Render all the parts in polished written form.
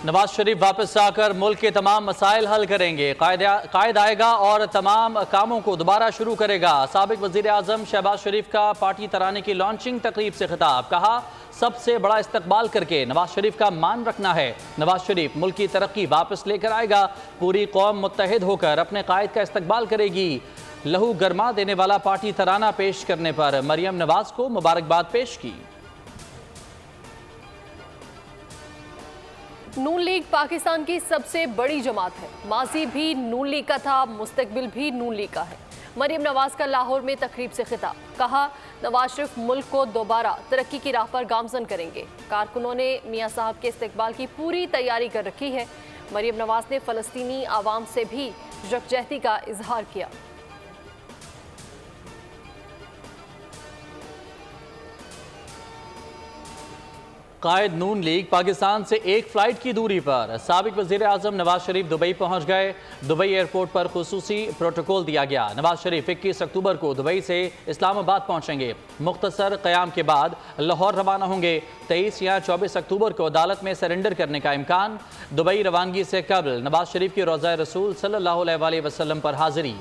نواز شریف واپس آ کر ملک کے تمام مسائل حل کریں گے۔ قائد آئے گا اور تمام کاموں کو دوبارہ شروع کرے گا۔ سابق وزیر اعظم شہباز شریف کا پارٹی ترانے کی لانچنگ تقریب سے خطاب۔ کہا سب سے بڑا استقبال کر کے نواز شریف کا مان رکھنا ہے۔ نواز شریف ملک کی ترقی واپس لے کر آئے گا۔ پوری قوم متحد ہو کر اپنے قائد کا استقبال کرے گی۔ لہو گرما دینے والا پارٹی ترانہ پیش کرنے پر مریم نواز کو مبارکباد پیش کی۔ نون لیگ پاکستان کی سب سے بڑی جماعت ہے۔ ماضی بھی نون لیگ کا تھا، مستقبل بھی نون لیگ کا ہے۔ مریم نواز کا لاہور میں تقریب سے خطاب۔ کہا نواز شریف ملک کو دوبارہ ترقی کی راہ پر گامزن کریں گے۔ کارکنوں نے میاں صاحب کے استقبال کی پوری تیاری کر رکھی ہے۔ مریم نواز نے فلسطینی عوام سے بھی یکجہتی کا اظہار کیا۔ قائد نون لیگ پاکستان سے ایک فلائٹ کی دوری پر۔ سابق وزیر اعظم نواز شریف دبئی پہنچ گئے۔ دبئی ایئرپورٹ پر خصوصی پروٹوکول دیا گیا۔ نواز شریف 21 اکتوبر کو دبئی سے اسلام آباد پہنچیں گے۔ مختصر قیام کے بعد لاہور روانہ ہوں گے۔ 23 یا 24 اکتوبر کو عدالت میں سرنڈر کرنے کا امکان۔ دبئی روانگی سے قبل نواز شریف کی روضہ رسول صلی اللہ علیہ وسلم پر حاضری۔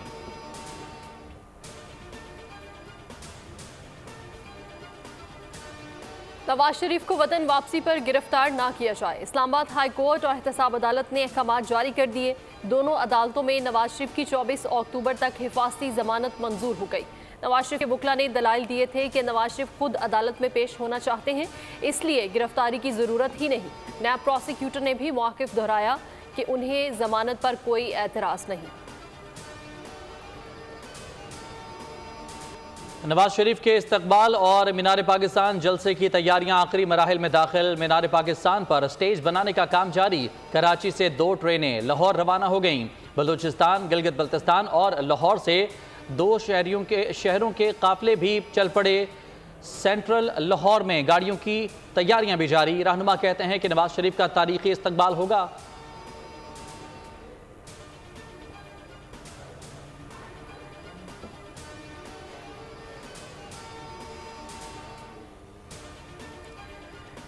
نواز شریف کو وطن واپسی پر گرفتار نہ کیا جائے۔ اسلام آباد ہائی کورٹ اور احتساب عدالت نے احکامات جاری کر دیے۔ دونوں عدالتوں میں نواز شریف کی 24 اکتوبر تک حفاظتی ضمانت منظور ہو گئی۔ نواز شریف کے وکلا نے دلائل دیے تھے کہ نواز شریف خود عدالت میں پیش ہونا چاہتے ہیں، اس لیے گرفتاری کی ضرورت ہی نہیں۔ نیب پروسیکیوٹر نے بھی موقف دہرایا کہ انہیں ضمانت پر کوئی اعتراض نہیں۔ نواز شریف کے استقبال اور مینار پاکستان جلسے کی تیاریاں آخری مراحل میں داخل۔ مینار پاکستان پر سٹیج بنانے کا کام جاری۔ کراچی سے 2 ٹرینیں لاہور روانہ ہو گئیں۔ بلوچستان، گلگت بلتستان اور لاہور سے 2 شہروں کے قافلے بھی چل پڑے۔ سینٹرل لاہور میں گاڑیوں کی تیاریاں بھی جاری۔ رہنما کہتے ہیں کہ نواز شریف کا تاریخی استقبال ہوگا۔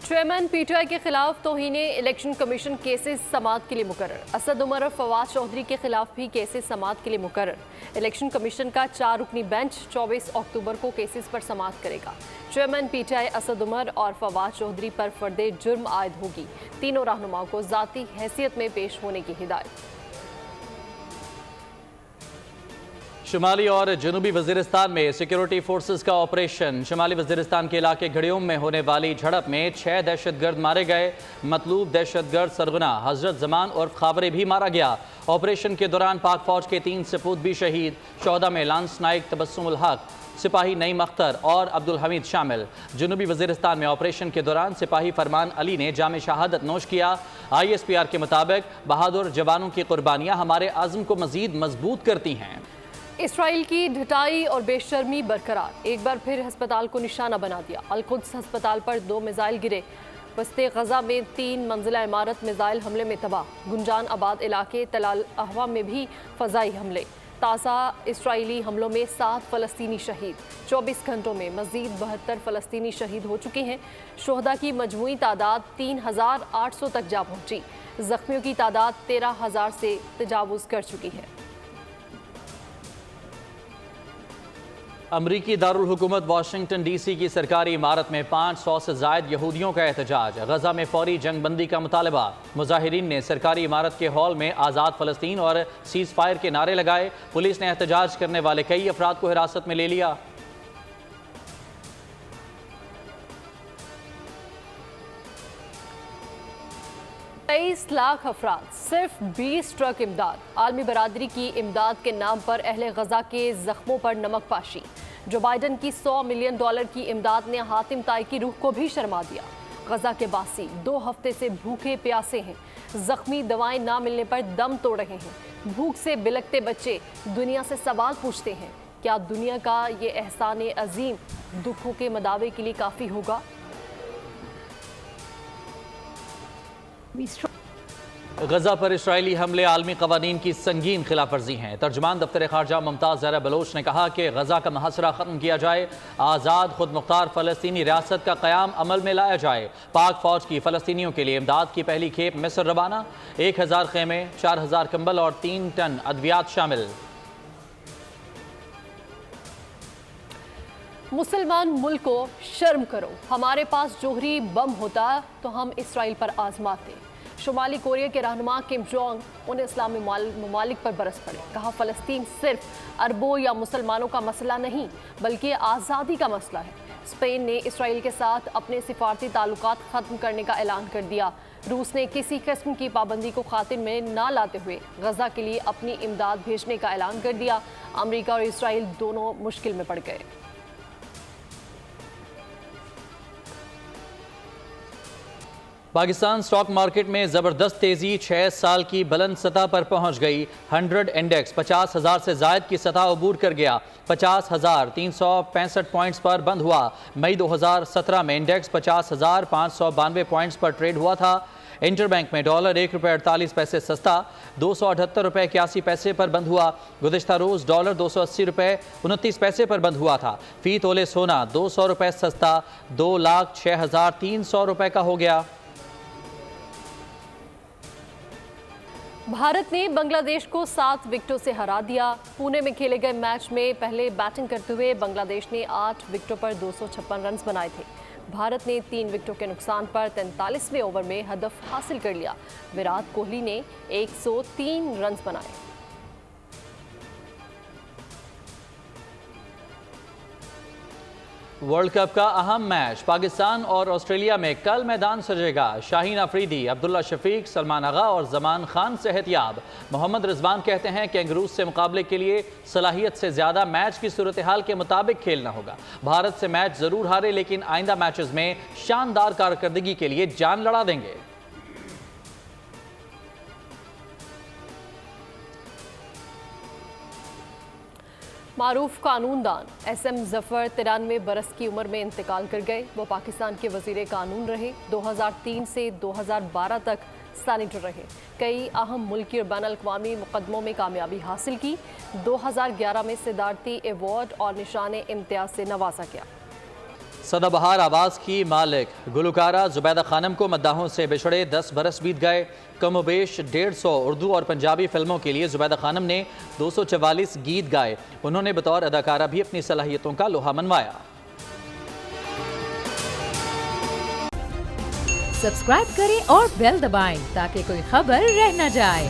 چیئرمین پی ٹی آئی کے خلاف توہین الیکشن کمیشن کیسز سماعت کے لیے مقرر۔ اسد عمر اور فواد چودھری کے خلاف بھی کیسز سماعت کے لیے مقرر۔ الیکشن کمیشن کا 4 رکنی بینچ 24 اکتوبر کو کیسز پر سماعت کرے گا۔ چیئرمین پی ٹی آئی اسد عمر اور فواد چودھری پر فرد جرم عائد ہوگی۔ تینوں رہنماؤں کو ذاتی حیثیت میں پیش ہونے کی ہدایت۔ شمالی اور جنوبی وزیرستان میں سیکیورٹی فورسز کا آپریشن۔ شمالی وزیرستان کے علاقے گھڑیوم میں ہونے والی جھڑپ میں 6 دہشت گرد مارے گئے۔ مطلوب دہشت گرد سرغنہ حضرت زمان اور خاورے بھی مارا گیا۔ آپریشن کے دوران پاک فوج کے 3 سپوت بھی شہید۔ 14 میں لانس نائک تبسم الحق، سپاہی نعیم اختر اور عبدالحمید شامل۔ جنوبی وزیرستان میں آپریشن کے دوران سپاہی فرمان علی نے جام شہادت نوش کیا۔ ISPR کے مطابق بہادر جوانوں کی قربانیاں ہمارے عزم کو مزید مضبوط کرتی ہیں۔ اسرائیل کی ڈھٹائی اور بے شرمی برقرار۔ ایک بار پھر ہسپتال کو نشانہ بنا دیا۔ القدس ہسپتال پر 2 میزائل گرے۔ وسط غزہ میں 3 منزلہ عمارت میزائل حملے میں تباہ۔ گنجان آباد علاقے تل الاحوا میں بھی فضائی حملے۔ تازہ اسرائیلی حملوں میں 7 فلسطینی شہید۔ 24 گھنٹوں میں مزید 72 فلسطینی شہید ہو چکے ہیں۔ شہداء کی مجموعی تعداد 3800 تک جا پہنچی۔ زخمیوں کی تعداد 13000 سے تجاوز کر چکی ہے۔ امریکی دارالحکومت واشنگٹن ڈی سی کی سرکاری عمارت میں 500 سے زائد یہودیوں کا احتجاج۔ غزہ میں فوری جنگ بندی کا مطالبہ۔ مظاہرین نے سرکاری عمارت کے ہال میں آزاد فلسطین اور سیز فائر کے نعرے لگائے۔ پولیس نے احتجاج کرنے والے کئی افراد کو حراست میں لے لیا۔ 23 لاکھ افراد، صرف 20 ٹرک امداد۔ عالمی برادری کی امداد کے نام پر اہل غزہ کے زخموں پر نمک پاشی۔ جو بائیڈن کی $100 ملین کی امداد نے حاتم طائی کی روح کو بھی شرما دیا۔ غزہ کے باسی 2 ہفتے سے بھوکے پیاسے ہیں۔ زخمی دوائیں نہ ملنے پر دم توڑ رہے ہیں۔ بھوک سے بلکتے بچے دنیا سے سوال پوچھتے ہیں، کیا دنیا کا یہ احسان عظیم دکھوں کے مداوے کے لیے کافی ہوگا؟ غزہ پر اسرائیلی حملے عالمی قوانین کی سنگین خلاف ورزی ہیں۔ ترجمان دفتر خارجہ ممتاز زہرا بلوچ نے کہا کہ غزہ کا محاصرہ ختم کیا جائے، آزاد خود مختار فلسطینی ریاست کا قیام عمل میں لایا جائے۔ پاک فوج کی فلسطینیوں کے لیے امداد کی پہلی کھیپ مصر روانہ، 1000 خیمے، 4000 کمبل اور 3 ٹن ادویات شامل۔ مسلمان ملک کو شرم کرو، ہمارے پاس جوہری بم ہوتا تو ہم اسرائیل پر آزماتے۔ شمالی کوریا کے رہنما کم جونگ ان اسلامی ممالک پر برس پڑے، کہا فلسطین صرف عربوں یا مسلمانوں کا مسئلہ نہیں بلکہ آزادی کا مسئلہ ہے۔ اسپین نے اسرائیل کے ساتھ اپنے سفارتی تعلقات ختم کرنے کا اعلان کر دیا۔ روس نے کسی قسم کی پابندی کو خاطر میں نہ لاتے ہوئے غزہ کے لیے اپنی امداد بھیجنے کا اعلان کر دیا۔ امریکہ اور اسرائیل دونوں مشکل میں پڑ گئے۔ پاکستان سٹاک مارکیٹ میں زبردست تیزی 6 سال کی بلند سطح پر پہنچ گئی۔ 100 انڈیکس 50,000 سے زائد کی سطح عبور کر گیا، 50,365 پوائنٹس پر بند ہوا۔ مئی 2017 میں انڈیکس 50,592 پوائنٹس پر ٹریڈ ہوا تھا۔ انٹر بینک میں ڈالر ₹1.48 سستا، $278.81 پر بند ہوا۔ گزشتہ روز ڈالر $280.29 پر بند ہوا تھا۔ فی تولے سونا $200 سستا، $2,06,300 کا ہو گیا۔ بھارت نے بنگلہ دیش کو 7 وکٹوں سے ہرا دیا۔ پونے میں کھیلے گئے میچ میں پہلے بیٹنگ کرتے ہوئے بنگلہ دیش نے 8 وکٹوں پر 256 رنز بنائے تھے۔ بھارت نے 3 وکٹوں کے نقصان پر 43ویں اوور میں ہدف حاصل کر لیا۔ وراٹ کوہلی نے 103 رنز بنائے۔ ورلڈ کپ کا اہم میچ پاکستان اور آسٹریلیا میں کل میدان سجے گا۔ شاہین افریدی، عبداللہ شفیق، سلمان آغا اور زمان خان صحت یاب۔ محمد رضوان کہتے ہیں کہ انگروز سے مقابلے کے لیے صلاحیت سے زیادہ میچ کی صورتحال کے مطابق کھیلنا ہوگا۔ بھارت سے میچ ضرور ہارے لیکن آئندہ میچز میں شاندار کارکردگی کے لیے جان لڑا دیں گے۔ معروف قانون دان ایس ایم ظفر 93 برس کی عمر میں انتقال کر گئے۔ وہ پاکستان کے وزیر قانون رہے، 2003 سے 2012 تک سینیٹر رہے، کئی اہم ملکی اور بین الاقوامی مقدموں میں کامیابی حاصل کی۔ 2011 میں صدارتی ایوارڈ اور نشان امتیاز سے نوازا گیا۔ سدا بہار آواز کی مالک گلوکارہ زبیدہ خانم کو مداحوں سے بچھڑے 10 برس بیت گئے۔ کم و بیش 150 اردو اور پنجابی فلموں کے لیے زبیدہ خانم نے 244 گیت گائے۔ انہوں نے بطور اداکارہ بھی اپنی صلاحیتوں کا لوہا منوایا۔ سبسکرائب کریں اور بیل دبائیں تاکہ کوئی خبر رہ نہ جائے۔